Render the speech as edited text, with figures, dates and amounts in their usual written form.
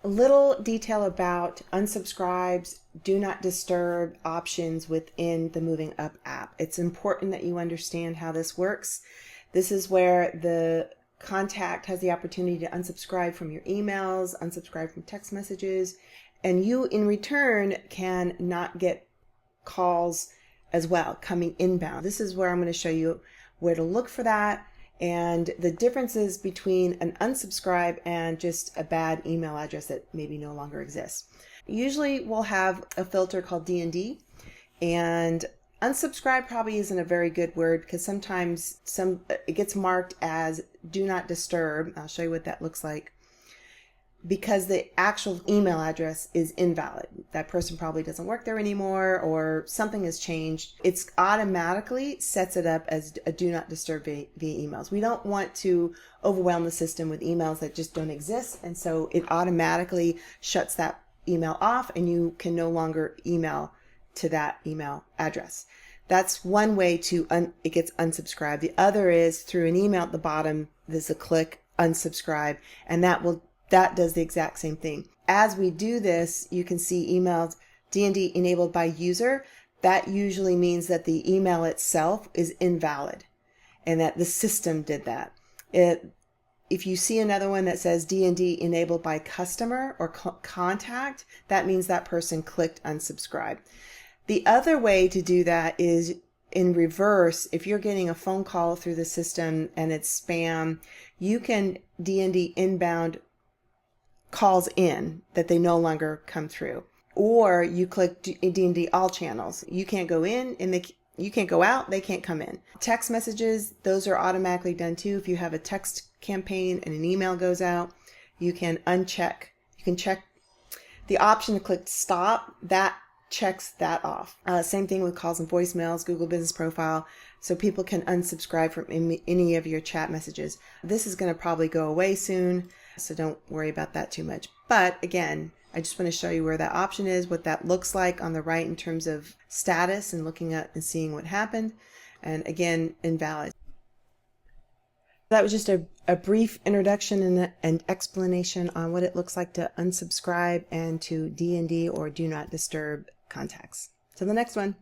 A little detail about unsubscribes, do not disturb options within the MovingUp app. It's important that you understand how this works. This is where the contact has the opportunity to unsubscribe from your emails, unsubscribe from text messages, and you in return can not get calls as well coming inbound. This is where I'm going to show you where to look for that and the differences between an unsubscribe and just a bad email address that maybe no longer exists. Usually we'll have a filter called D&D, and unsubscribe probably isn't a very good word because sometimes it gets marked as do not disturb. I'll show you what that looks like, because the actual email address is invalid. That person probably doesn't work there anymore, or something has changed. It's automatically sets it up as a do not disturb via emails. We don't want to overwhelm the system with emails that just don't exist, and so it automatically shuts that email off and you can no longer email to that email address. That's one way to it gets unsubscribed. The other is through an email at the bottom. There's a click unsubscribe, and that does the exact same thing. As we do this, you can see emails D&D enabled by user. That usually means that the email itself is invalid and that the system did that. If you see another one that says D&D enabled by customer or contact, that means that person clicked unsubscribe. The other way to do that is in reverse. If you're getting a phone call through the system and it's spam, you can D&D inbound calls in that they no longer come through, or you click D&D all channels. You can't go in and you can't go out, they can't come in. Text messages, those are automatically done too. If you have a text campaign and an email goes out, you can check the option to click stop. That checks that off. Same thing with calls and voicemails, Google Business Profile, so people can unsubscribe from any of your chat messages. This is going to probably go away soon, so don't worry about that too much. But again, I just want to show you where that option is, what that looks like on the right in terms of status and looking at and seeing what happened. And again, invalid. That was just a brief introduction and explanation on what it looks like to unsubscribe and to D&D or do not disturb contacts. Till the next one.